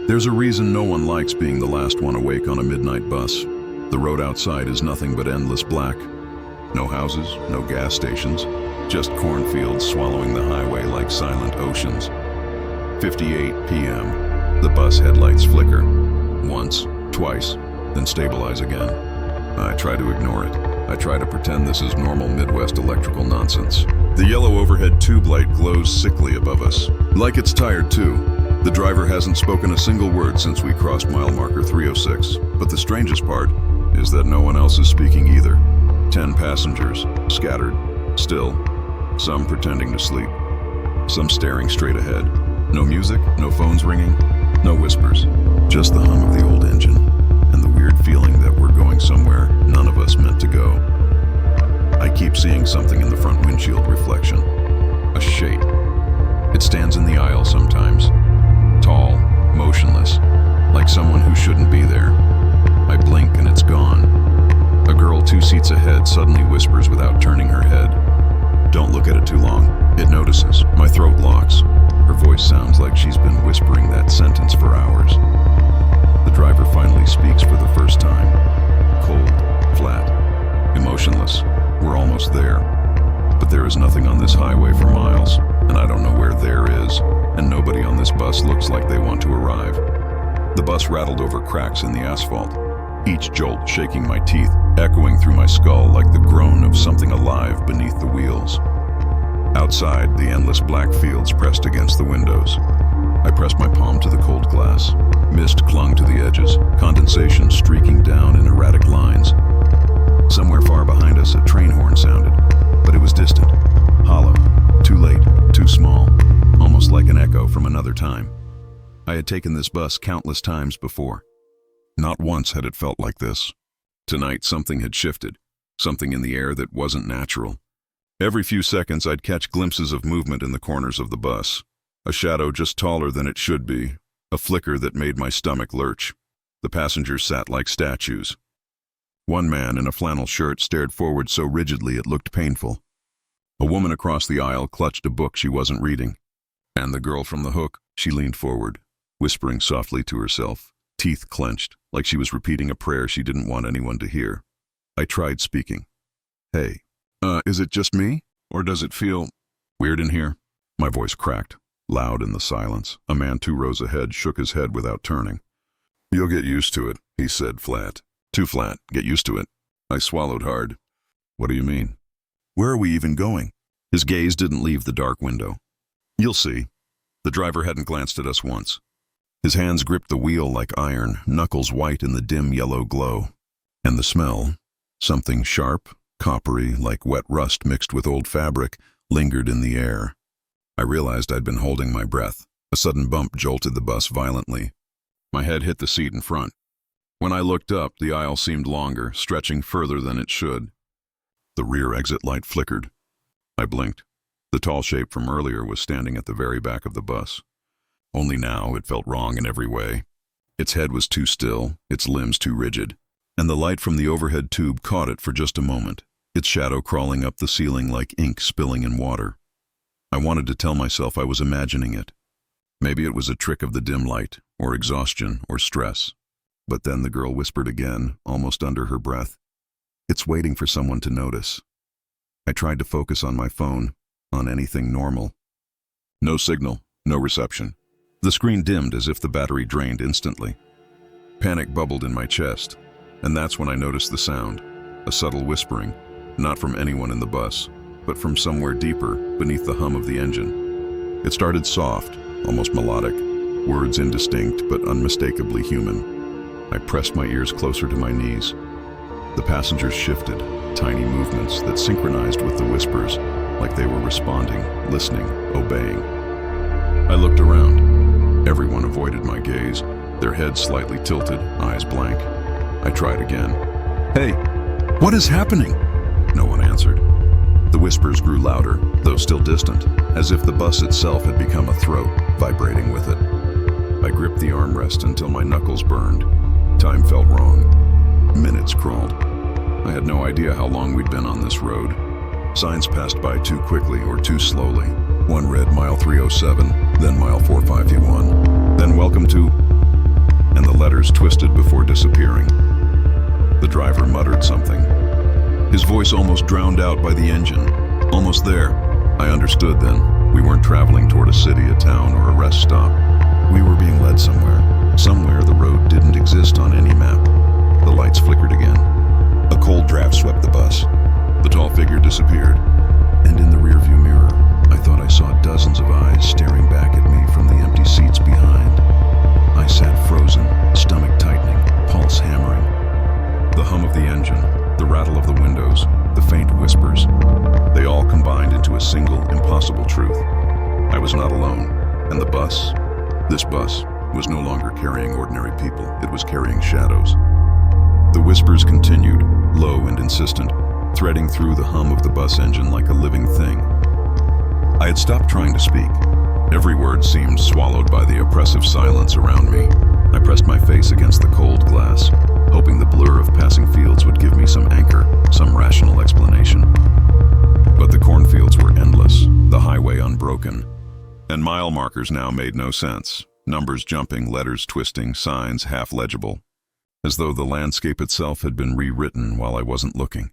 There's a reason no one likes being the last one awake on a midnight bus. The road outside is nothing but endless black. No houses, no gas stations, just cornfields swallowing the highway like silent oceans. 58 p.m. The bus headlights flicker. Once, twice, then stabilize again. I try to ignore it. I try to pretend this is normal Midwest electrical nonsense. The yellow overhead tube light glows sickly above us. Like it's tired too. The driver hasn't spoken a single word since we crossed mile marker 306. But the strangest part is that no one else is speaking either. 10 passengers, scattered, still, some pretending to sleep, some staring straight ahead. No music, no phones ringing, no whispers, just the hum of the old engine and the weird feeling that we're going somewhere none of us meant to go. I keep seeing something in the front windshield reflection, a shape. It stands in the aisle sometimes, tall, motionless, like someone who shouldn't be there. I blink and it's gone. A girl 2 seats ahead suddenly whispers without turning her head. Don't look at it too long. It notices. My throat locks. Her voice sounds like she's been whispering that sentence for hours. The driver finally speaks for the first time. Cold, flat, emotionless. We're almost there. But there is nothing on this highway for miles, and I don't know where there is, and nobody on this bus looks like they want to arrive. The bus rattled over cracks in the asphalt, each jolt shaking my teeth, echoing through my skull like the groan of something alive beneath the wheels. Outside, the endless black fields pressed against the windows. I pressed my palm to the cold glass. Mist clung to the edges, condensation streaking down in erratic lines. Somewhere far behind us, a train horn sounded, but it was distant, hollow, too late, too small, almost like an echo from another time. I had taken this bus countless times before. Not once had it felt like this. Tonight, something had shifted, something in the air that wasn't natural. Every few seconds, I'd catch glimpses of movement in the corners of the bus. A shadow just taller than it should be, a flicker that made my stomach lurch. The passengers sat like statues. One man in a flannel shirt stared forward so rigidly it looked painful. A woman across the aisle clutched a book she wasn't reading. And the girl from the hook, she leaned forward, whispering softly to herself, teeth clenched, like she was repeating a prayer she didn't want anyone to hear. I tried speaking. Hey, is it just me? Or does it feel weird in here? My voice cracked, loud in the silence. A man 2 rows ahead shook his head without turning. You'll get used to it, he said flat. Too flat, get used to it. I swallowed hard. What do you mean? Where are we even going? His gaze didn't leave the dark window. You'll see. The driver hadn't glanced at us once. His hands gripped the wheel like iron, knuckles white in the dim yellow glow. And the smell, something sharp, coppery, like wet rust mixed with old fabric, lingered in the air. I realized I'd been holding my breath. A sudden bump jolted the bus violently. My head hit the seat in front. When I looked up, the aisle seemed longer, stretching further than it should. The rear exit light flickered. I blinked. The tall shape from earlier was standing at the very back of the bus. Only now it felt wrong in every way. Its head was too still, its limbs too rigid, and the light from the overhead tube caught it for just a moment, its shadow crawling up the ceiling like ink spilling in water. I wanted to tell myself I was imagining it. Maybe it was a trick of the dim light, or exhaustion, or stress. But then the girl whispered again, almost under her breath. It's waiting for someone to notice. I tried to focus on my phone, on anything normal. No signal, no reception. The screen dimmed as if the battery drained instantly. Panic bubbled in my chest, and that's when I noticed the sound, a subtle whispering, not from anyone in the bus, but from somewhere deeper, beneath the hum of the engine. It started soft, almost melodic, words indistinct but unmistakably human. I pressed my ears closer to my knees. The passengers shifted, tiny movements that synchronized with the whispers, like they were responding, listening, obeying. I looked around. Everyone avoided my gaze, their heads slightly tilted, eyes blank. I tried again. Hey, what is happening? No one answered. The whispers grew louder, though still distant, as if the bus itself had become a throat, vibrating with it. I gripped the armrest until my knuckles burned. Time felt wrong. Minutes crawled. I had no idea how long we'd been on this road. Signs passed by too quickly or too slowly. One read mile 307, then mile 4521, then welcome to letters twisted before disappearing. The driver muttered something, his voice almost drowned out by the engine. Almost there. I understood then. We weren't traveling toward a city, a town, or a rest stop. We were being led somewhere. Somewhere the road didn't exist on any map. The lights flickered again. A cold draft swept the bus. The tall figure disappeared. And in the rearview mirror, I thought I saw dozens of eyes staring back at me from the empty seats behind. I sat frozen, stomach tightening, pulse hammering. The hum of the engine, the rattle of the windows, the faint whispers, they all combined into a single, impossible truth. I was not alone, and the bus, this bus, was no longer carrying ordinary people. It was carrying shadows. The whispers continued, low and insistent, threading through the hum of the bus engine like a living thing. I had stopped trying to speak. Every word seemed swallowed by the oppressive silence around me. I pressed my face against the cold glass, hoping the blur of passing fields would give me some anchor, some rational explanation. But the cornfields were endless, the highway unbroken, and mile markers now made no sense. Numbers jumping, letters twisting, signs half legible, as though the landscape itself had been rewritten while I wasn't looking.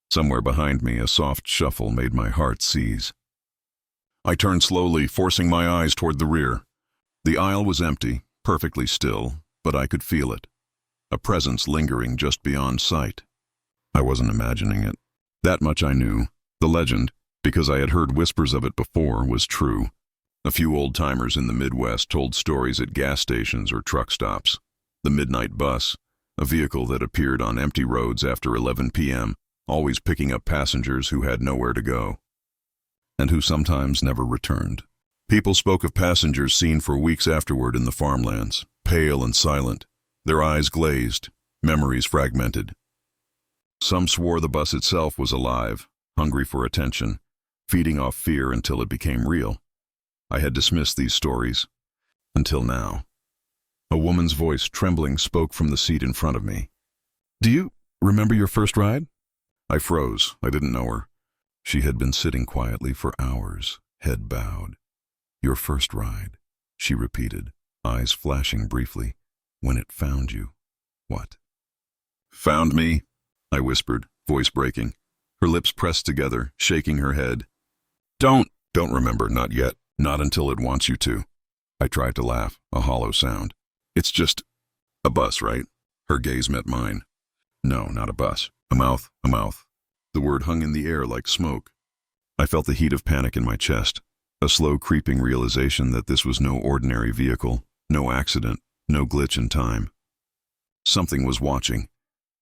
Somewhere behind me, a soft shuffle made my heart seize. I turned slowly, forcing my eyes toward the rear. The aisle was empty, perfectly still, but I could feel it. A presence lingering just beyond sight. I wasn't imagining it. That much I knew. The legend, because I had heard whispers of it before, was true. A few old-timers in the Midwest told stories at gas stations or truck stops. The midnight bus, a vehicle that appeared on empty roads after 11 p.m., always picking up passengers who had nowhere to go, and who sometimes never returned. People spoke of passengers seen for weeks afterward in the farmlands, pale and silent, their eyes glazed, memories fragmented. Some swore the bus itself was alive, hungry for attention, feeding off fear until it became real. I had dismissed these stories, until now. A woman's voice, trembling, spoke from the seat in front of me. "Do you remember your first ride?" I froze. I didn't know her. She had been sitting quietly for hours, head bowed. "Your first ride," she repeated, eyes flashing briefly. "When it found you." "What?" "Found me?" I whispered, voice breaking. Her lips pressed together, shaking her head. Don't remember, not yet. Not until it wants you to." I tried to laugh, a hollow sound. "It's just a bus, right?" Her gaze met mine. "No, not a bus. A mouth. The word hung in the air like smoke. I felt the heat of panic in my chest, a slow creeping realization that this was no ordinary vehicle, no accident, no glitch in time. Something was watching,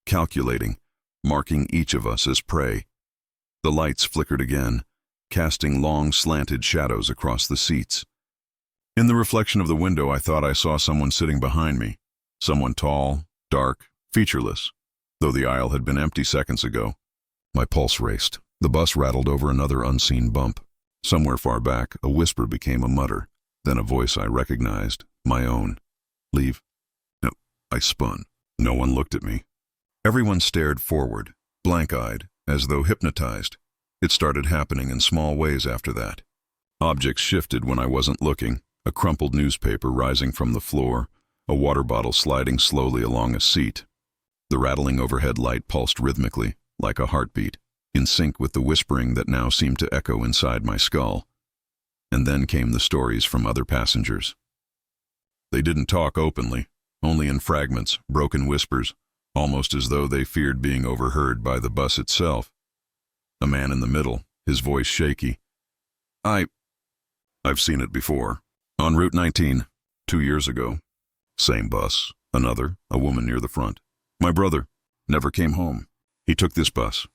calculating, marking each of us as prey. The lights flickered again, casting long slanted shadows across the seats. In the reflection of the window, I thought I saw someone sitting behind me, someone tall, dark, featureless, though the aisle had been empty seconds ago. My pulse raced. The bus rattled over another unseen bump. Somewhere far back, a whisper became a mutter, then a voice I recognized, my own. "Leave?" "No." I spun. No one looked at me. Everyone stared forward, blank-eyed, as though hypnotized. It started happening in small ways after that. Objects shifted when I wasn't looking, a crumpled newspaper rising from the floor, a water bottle sliding slowly along a seat. The rattling overhead light pulsed rhythmically, like a heartbeat, in sync with the whispering that now seemed to echo inside my skull. And then came the stories from other passengers. They didn't talk openly, only in fragments, broken whispers, almost as though they feared being overheard by the bus itself. A man in the middle, his voice shaky. I've seen it before. On Route 19, 2 years ago. Same bus, another, a woman near the front. My brother never came home. He took this bus.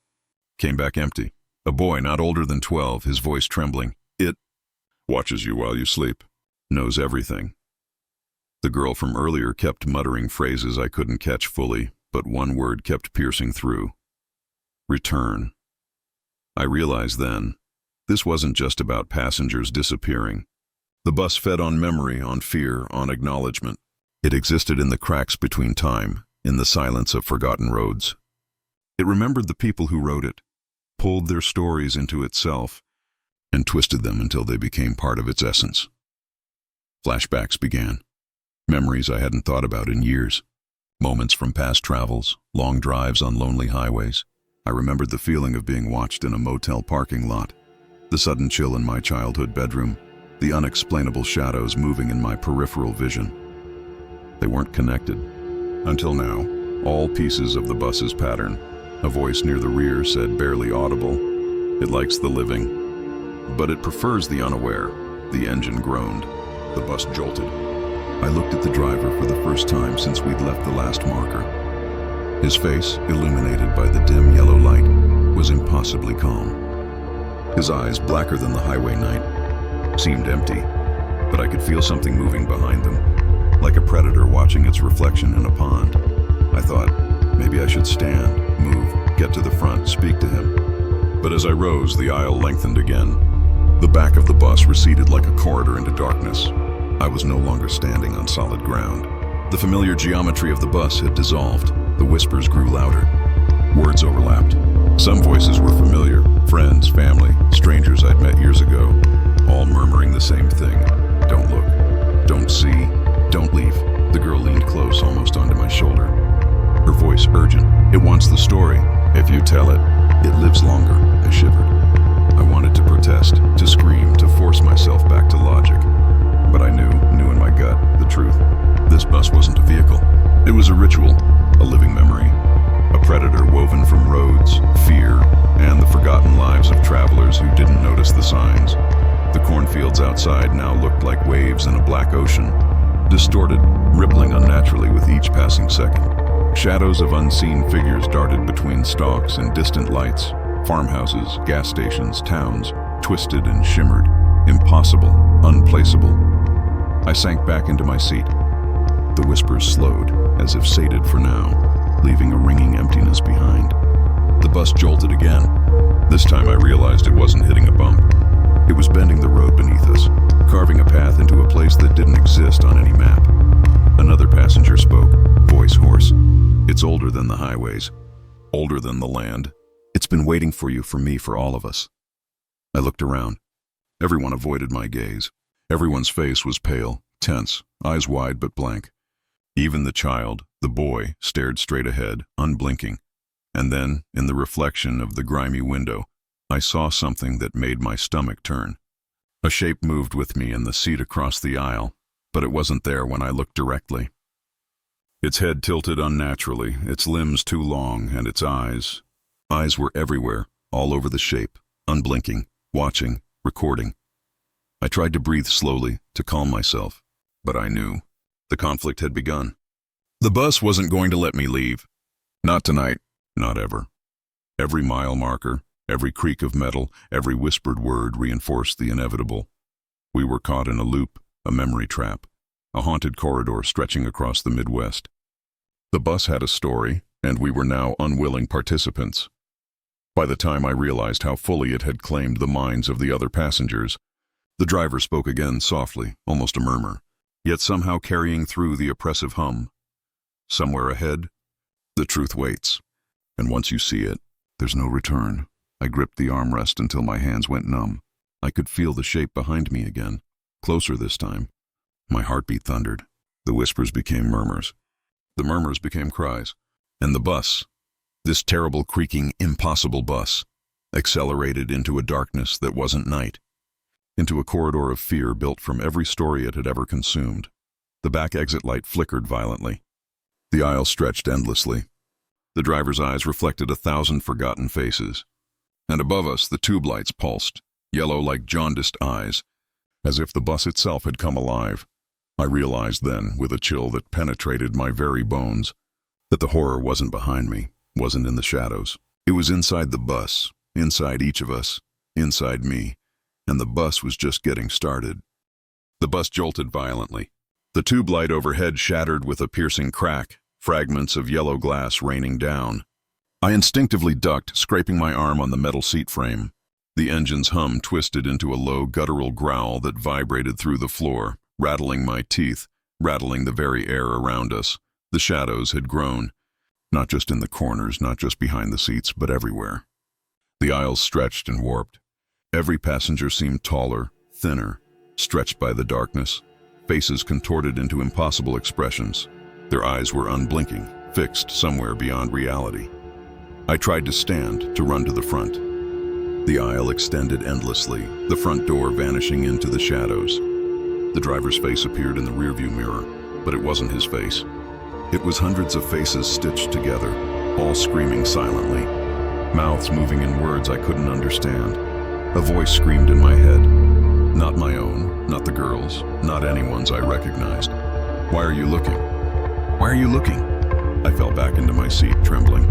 Came back empty. A boy not older than 12, his voice trembling. It watches you while you sleep. Knows everything. The girl from earlier kept muttering phrases I couldn't catch fully, but one word kept piercing through. Return. I realized then, this wasn't just about passengers disappearing. The bus fed on memory, on fear, on acknowledgement. It existed in the cracks between time, in the silence of forgotten roads. It remembered the people who wrote it, pulled their stories into itself, and twisted them until they became part of its essence. Flashbacks began. Memories I hadn't thought about in years. Moments from past travels, long drives on lonely highways. I remembered the feeling of being watched in a motel parking lot, the sudden chill in my childhood bedroom, the unexplainable shadows moving in my peripheral vision. They weren't connected. Until now, all pieces of the bus's pattern. A voice near the rear said, barely audible, "It likes the living, but it prefers the unaware." The engine groaned. The bus jolted. I looked at the driver for the first time since we'd left the last marker. His face, illuminated by the dim yellow light, was impossibly calm. His eyes, blacker than the highway night, seemed empty, but I could feel something moving behind them, like a predator watching its reflection in a pond. I thought, maybe I should stand, move, get to the front, speak to him. But as I rose, the aisle lengthened again. The back of the bus receded like a corridor into darkness. I was no longer standing on solid ground. The familiar geometry of the bus had dissolved. The whispers grew louder. Words overlapped. Some voices were familiar, friends, family, strangers I'd met years ago, all murmuring the same thing. Don't look. Don't see. Don't leave. The girl leaned close, almost onto my shoulder. Her voice urgent. It wants the story. If you tell it, it lives longer. I shivered. I wanted to protest, to scream, to force myself back to logic. But I knew in my gut, the truth. This bus wasn't a vehicle. It was a ritual, a living memory. A predator woven from roads, fear, and the forgotten lives of travelers who didn't notice the signs. The cornfields outside now looked like waves in a black ocean, distorted, rippling unnaturally with each passing second. Shadows of unseen figures darted between stalks and distant lights. Farmhouses, gas stations, towns, twisted and shimmered. Impossible, unplaceable. I sank back into my seat. The whispers slowed, as if sated for now, leaving a ringing emptiness behind. The bus jolted again. This time I realized it wasn't hitting a bump. It was bending the road beneath us, carving a path into a place that didn't exist on any map. Another passenger spoke, voice hoarse. It's older than the highways, older than the land. It's been waiting for you, for me, for all of us. I looked around. Everyone avoided my gaze. Everyone's face was pale, tense, eyes wide but blank. Even the child, the boy, stared straight ahead, unblinking. And then, in the reflection of the grimy window, I saw something that made my stomach turn. A shape moved with me in the seat across the aisle, but it wasn't there when I looked directly. Its head tilted unnaturally, its limbs too long, and its eyes were everywhere, all over the shape, unblinking, watching, recording. I tried to breathe slowly, to calm myself, but I knew. The conflict had begun. The bus wasn't going to let me leave. Not tonight, not ever. Every mile marker, every creak of metal, every whispered word reinforced the inevitable. We were caught in a loop, a memory trap, a haunted corridor stretching across the Midwest. The bus had a story, and we were now unwilling participants. By the time I realized how fully it had claimed the minds of the other passengers, the driver spoke again softly, almost a murmur, yet somehow carrying through the oppressive hum. Somewhere ahead, the truth waits, and once you see it, there's no return. I gripped the armrest until my hands went numb. I could feel the shape behind me again, closer this time. My heartbeat thundered. The whispers became murmurs. The murmurs became cries. And the bus, this terrible, creaking, impossible bus, accelerated into a darkness that wasn't night, into a corridor of fear built from every story it had ever consumed. The back exit light flickered violently. The aisle stretched endlessly. The driver's eyes reflected 1,000 forgotten faces. And above us, the tube lights pulsed, yellow like jaundiced eyes, as if the bus itself had come alive. I realized then, with a chill that penetrated my very bones, that the horror wasn't behind me, wasn't in the shadows. It was inside the bus, inside each of us, inside me, and the bus was just getting started. The bus jolted violently. The tube light overhead shattered with a piercing crack, fragments of yellow glass raining down. I instinctively ducked, scraping my arm on the metal seat frame. The engine's hum twisted into a low, guttural growl that vibrated through the floor, rattling my teeth, rattling the very air around us. The shadows had grown, not just in the corners, not just behind the seats, but everywhere. The aisles stretched and warped. Every passenger seemed taller, thinner, stretched by the darkness, faces contorted into impossible expressions. Their eyes were unblinking, fixed somewhere beyond reality. I tried to stand, to run to the front. The aisle extended endlessly, the front door vanishing into the shadows. The driver's face appeared in the rearview mirror, but it wasn't his face. It was hundreds of faces stitched together, all screaming silently, mouths moving in words I couldn't understand. A voice screamed in my head. Not my own, not the girl's, not anyone's I recognized. "Why are you looking? Why are you looking?" I fell back into my seat, trembling.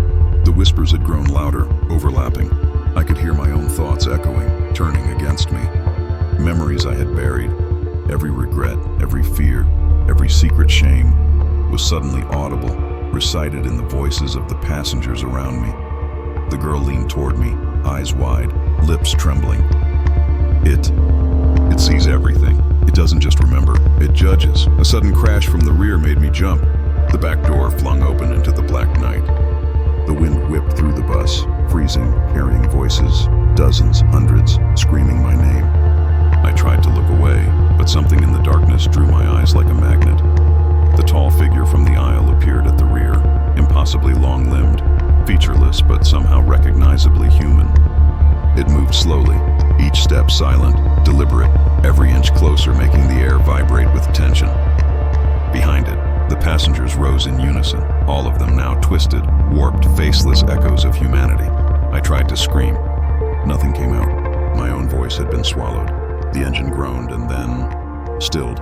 The whispers had grown louder, overlapping. I could hear my own thoughts echoing, turning against me. Memories I had buried, every regret, every fear, every secret shame, was suddenly audible, recited in the voices of the passengers around me. The girl leaned toward me, eyes wide, lips trembling. It sees everything. It doesn't just remember, it judges. A sudden crash from the rear made me jump. The back door flung open into the black night. The wind whipped through the bus, freezing, carrying voices, dozens, hundreds, screaming my name. I tried to look away, but something in the darkness drew my eyes like a magnet. The tall figure from the aisle appeared at the rear, impossibly long-limbed, featureless but somehow recognizably human. It moved slowly, each step silent, deliberate, every inch closer, making the air vibrate with tension. Behind it, the passengers rose in unison, all of them now twisted, warped, faceless echoes of humanity. I tried to scream. Nothing came out. My own voice had been swallowed. The engine groaned and then stilled.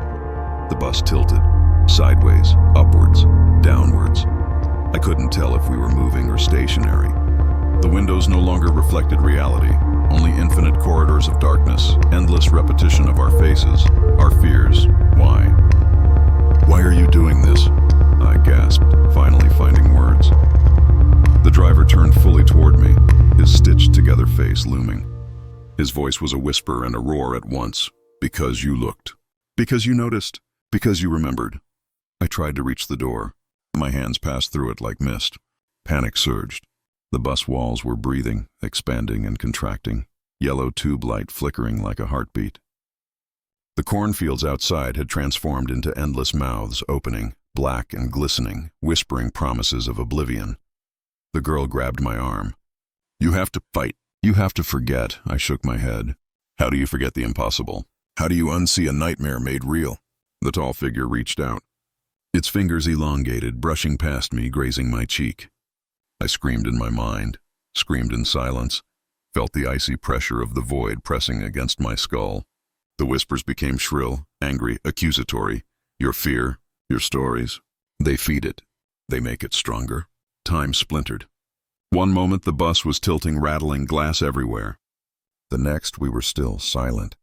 The bus tilted, sideways, upwards, downwards. I couldn't tell if we were moving or stationary. The windows no longer reflected reality, only infinite corridors of darkness, endless repetition of our faces, our fears. Why? "Why are you doing this?" I gasped, finally finding words. The driver turned fully toward me, his stitched-together face looming. His voice was a whisper and a roar at once. "Because you looked. Because you noticed. Because you remembered." I tried to reach the door. My hands passed through it like mist. Panic surged. The bus walls were breathing, expanding and contracting, yellow tube light flickering like a heartbeat. The cornfields outside had transformed into endless mouths opening, black and glistening, whispering promises of oblivion. The girl grabbed my arm. "You have to fight. You have to forget." I shook my head. "How do you forget the impossible? How do you unsee a nightmare made real?" The tall figure reached out. Its fingers elongated, brushing past me, grazing my cheek. I screamed in my mind, screamed in silence, felt the icy pressure of the void pressing against my skull. The whispers became shrill, angry, accusatory. "Your fear, your stories, they feed it. They make it stronger." Time splintered. One moment the bus was tilting, rattling, glass everywhere. The next we were still, silent.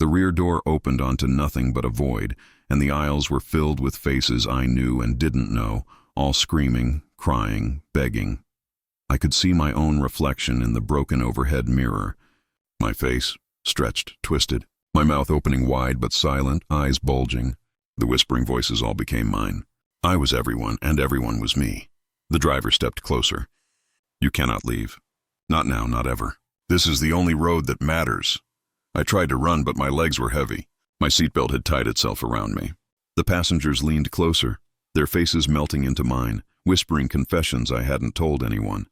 The rear door opened onto nothing but a void, and the aisles were filled with faces I knew and didn't know, all screaming, crying, begging. I could see my own reflection in the broken overhead mirror. My face, stretched, twisted, my mouth opening wide but silent, eyes bulging. The whispering voices all became mine. I was everyone, and everyone was me. The driver stepped closer. "You cannot leave. Not now, not ever. This is the only road that matters." I tried to run, but my legs were heavy. My seatbelt had tied itself around me. The passengers leaned closer, their faces melting into mine, whispering confessions I hadn't told anyone.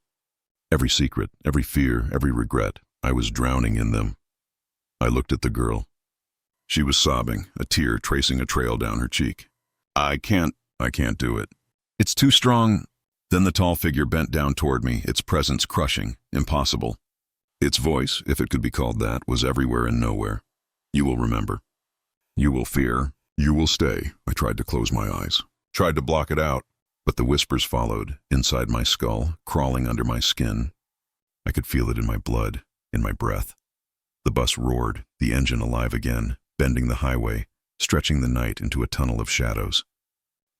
Every secret, every fear, every regret, I was drowning in them. I looked at the girl. She was sobbing, a tear tracing a trail down her cheek. I can't do it. It's too strong." Then the tall figure bent down toward me, its presence crushing, impossible. Its voice, if it could be called that, was everywhere and nowhere. "You will remember. You will fear. You will stay." I tried to close my eyes, tried to block it out, but the whispers followed, inside my skull, crawling under my skin. I could feel it in my blood, in my breath. The bus roared, the engine alive again, bending the highway, stretching the night into a tunnel of shadows.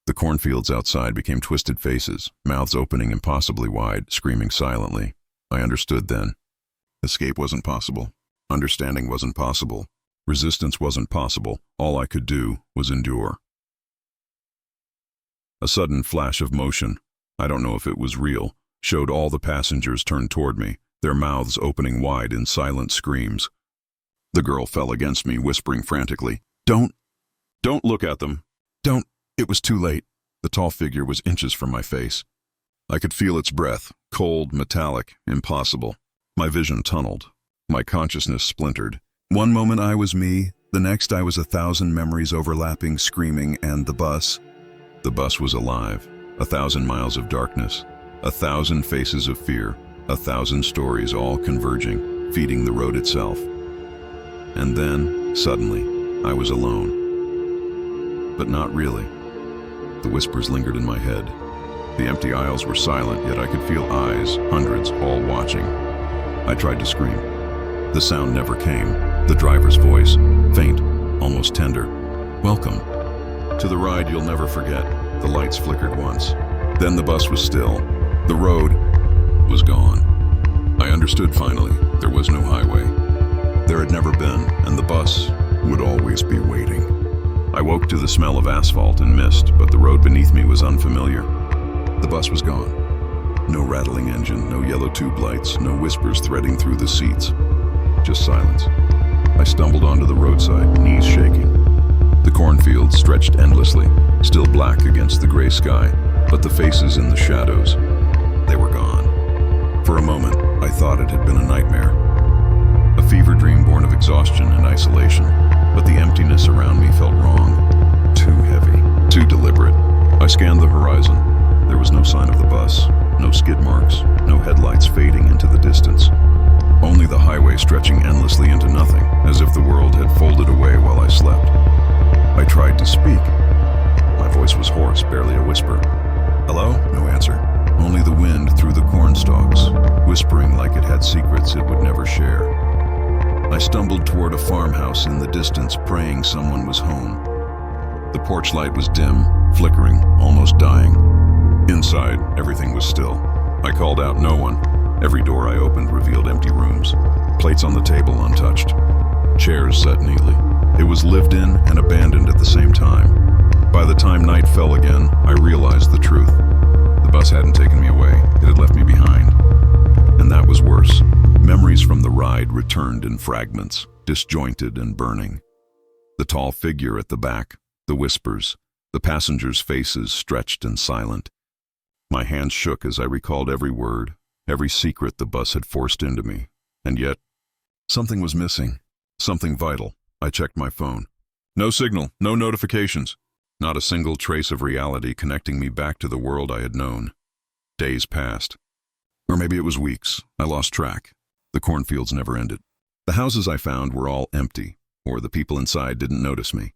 The cornfields outside became twisted faces, mouths opening impossibly wide, screaming silently. I understood then. Escape wasn't possible. Understanding wasn't possible. Resistance wasn't possible. All I could do was endure. A sudden flash of motion, I don't know if it was real, showed all the passengers turned toward me, their mouths opening wide in silent screams. The girl fell against me, whispering frantically, "Don't!" Don't look at them. Don't. It was too late. The tall figure was inches from my face. I could feel its breath, cold, metallic, impossible. My vision tunneled. My consciousness splintered. One moment I was me, the next I was 1,000 memories overlapping, screaming, and the bus. The bus was alive. 1,000 miles of darkness. 1,000 faces of fear. 1,000 stories all converging, feeding the road itself. And then, suddenly, I was alone. But not really. The whispers lingered in my head. The empty aisles were silent, yet I could feel eyes, hundreds, all watching. I tried to scream. The sound never came. The driver's voice, faint, almost tender. Welcome. To the ride you'll never forget. The lights flickered once. Then the bus was still. The road was gone. I understood finally. There was no highway. There had never been, and the bus would always be waiting. I woke to the smell of asphalt and mist, but the road beneath me was unfamiliar. The bus was gone. No rattling engine, no yellow tube lights, no whispers threading through the seats. Just silence. I stumbled onto the roadside, knees shaking. The cornfield stretched endlessly, still black against the gray sky, but the faces in the shadows, they were gone. For a moment, I thought it had been a nightmare. A fever dream born of exhaustion and isolation, but the emptiness around me felt wrong. Too heavy, too deliberate. I scanned the horizon. There was no sign of the bus, no skid marks, no headlights fading into the distance. Only the highway stretching endlessly into nothing, as if the world had folded away while I slept. I tried to speak. My voice was hoarse, barely a whisper. Hello? No answer. Only the wind through the corn stalks, whispering like it had secrets it would never share. I stumbled toward a farmhouse in the distance, praying someone was home. The porch light was dim, flickering, almost dying. Inside, everything was still. I called out, no one. Every door I opened revealed empty rooms, plates on the table untouched, chairs set neatly. It was lived in and abandoned at the same time. By the time night fell again, I realized the truth. The bus hadn't taken me away, it had left me behind. And that was worse. Memories from the ride returned in fragments, disjointed and burning. The tall figure at the back, the whispers, the passengers' faces stretched and silent. My hands shook as I recalled every word, every secret the bus had forced into me. And yet, something was missing, something vital. I checked my phone. No signal, no notifications. Not a single trace of reality connecting me back to the world I had known. Days passed. Or maybe it was weeks. I lost track. The cornfields never ended. The houses I found were all empty, or the people inside didn't notice me.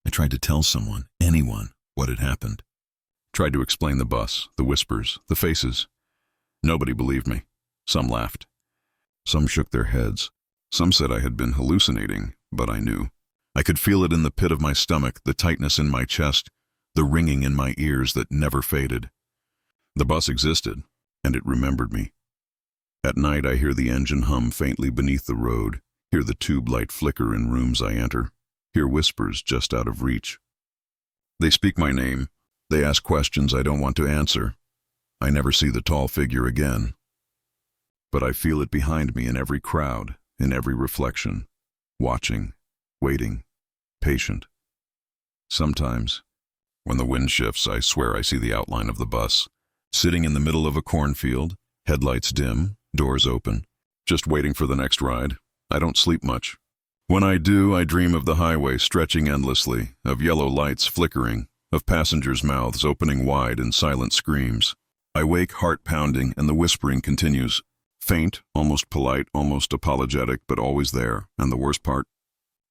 I tried to tell someone, anyone, what had happened. Tried to explain the bus, the whispers, the faces. Nobody believed me. Some laughed. Some shook their heads. Some said I had been hallucinating, but I knew. I could feel it in the pit of my stomach, the tightness in my chest, the ringing in my ears that never faded. The bus existed, and it remembered me. At night I hear the engine hum faintly beneath the road, hear the tube light flicker in rooms I enter, hear whispers just out of reach. They speak my name. They ask questions I don't want to answer. I never see the tall figure again. But I feel it behind me in every crowd, in every reflection, watching, waiting, patient. Sometimes, when the wind shifts, I swear I see the outline of the bus, sitting in the middle of a cornfield, headlights dim, doors open, just waiting for the next ride. I don't sleep much. When I do, I dream of the highway stretching endlessly, of yellow lights flickering, of passengers' mouths opening wide in silent screams. I wake heart pounding, and the whispering continues. Faint, almost polite, almost apologetic, but always there. And the worst part?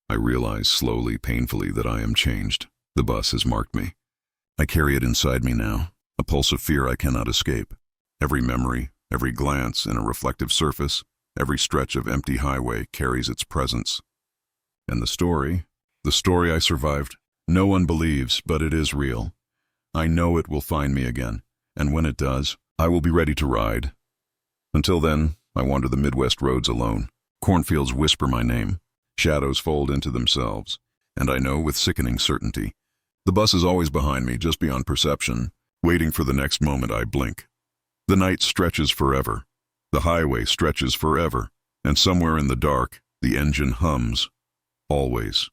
I realize slowly, painfully, that I am changed. The bus has marked me. I carry it inside me now, a pulse of fear I cannot escape. Every memory, every glance in a reflective surface, every stretch of empty highway carries its presence. And the story I survived, no one believes, but it is real. I know it will find me again, and when it does, I will be ready to ride. Until then, I wander the Midwest roads alone. Cornfields whisper my name. Shadows fold into themselves. And I know with sickening certainty, the bus is always behind me, just beyond perception, waiting for the next moment I blink. The night stretches forever. The highway stretches forever. And somewhere in the dark, the engine hums. Always.